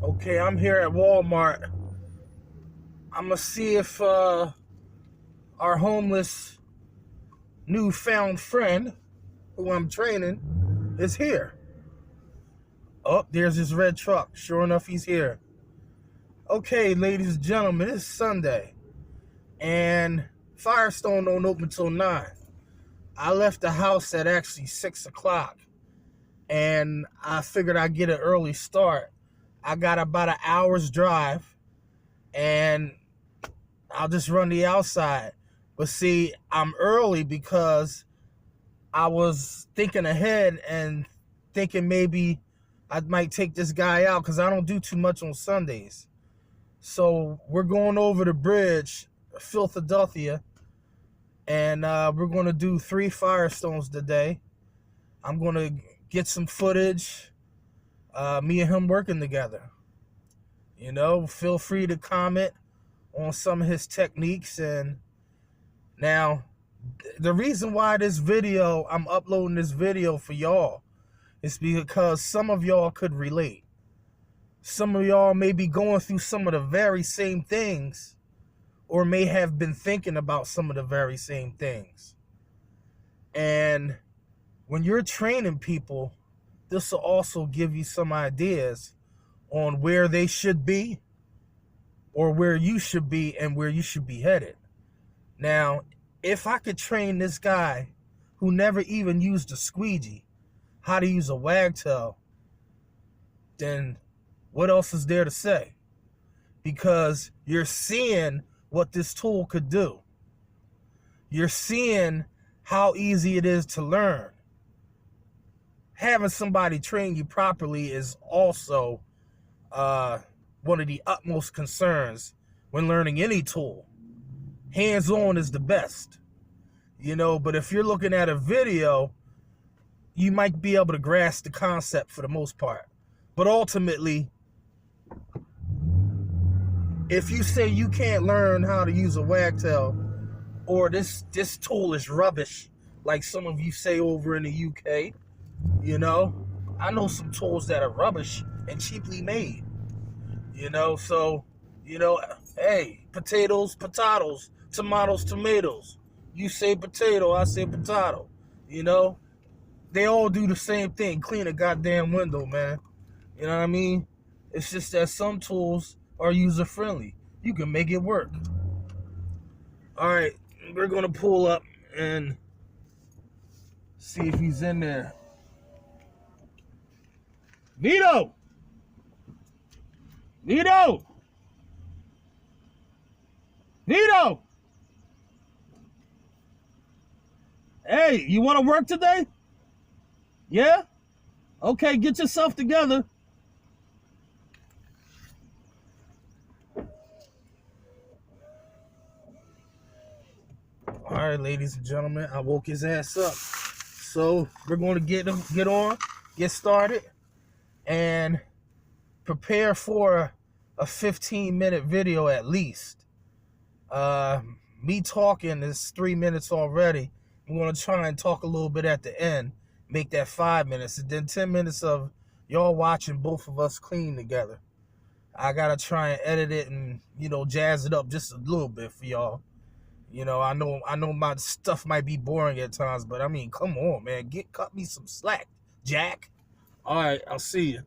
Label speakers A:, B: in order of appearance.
A: Okay, I'm here at Walmart. I'm gonna see if our homeless newfound friend, who I'm training, is here. Oh, there's his red truck. Sure enough, he's here. Okay, ladies and gentlemen, it's Sunday, and Firestone don't open until 9. I left the house at actually 6 o'clock, and I figured I'd get an early start. I got about an hour's drive, and I'll just run the outside. But see, I'm early because I was thinking ahead and thinking maybe I might take this guy out because I don't do too much on Sundays. So we're going over the bridge, Philadelphia, and we're going to do 3 Firestones today. I'm going to get some footage, me and him working together. You know, feel free to comment on some of his techniques. And now, the reason why I'm uploading this video for y'all is because some of y'all could relate. Some of y'all may be going through some of the very same things, or may have been thinking about some of the very same things. And when you're training people, this will also give you some ideas on where they should be, or where you should be, and where you should be headed. Now, if I could train this guy who never even used a squeegee how to use a wagtail, then what else is there to say? Because you're seeing what this tool could do. You're seeing how easy it is to learn. Having somebody train you properly is also one of the utmost concerns when learning any tool. Hands-on is the best, you know, but if you're looking at a video, you might be able to grasp the concept for the most part. But ultimately, if you say you can't learn how to use a wagtail, or this tool is rubbish, like some of you say over in the UK, you know, I know some tools that are rubbish and cheaply made, you know, so, you know, hey, potatoes, potatoes, tomatoes, tomatoes. You say potato, I say potato, you know, they all do the same thing, clean a goddamn window, man. You know what I mean? It's just that some tools are user-friendly. You can make it work. All right, we're going to pull up and see if he's in there. Vito! Vito! Vito! Hey, you want to work today? Yeah? Okay, get yourself together. All right, ladies and gentlemen, I woke his ass up. So we're going to get started, and prepare for a 15-minute video at least. Me talking is 3 minutes already. I'm going to try and talk a little bit at the end, make that 5 minutes, and then 10 minutes of y'all watching both of us clean together. I got to try and edit it and, you know, jazz it up just a little bit for y'all. You know, I know my stuff might be boring at times, but I mean, come on, man. Cut me some slack, Jack. All right, I'll see you.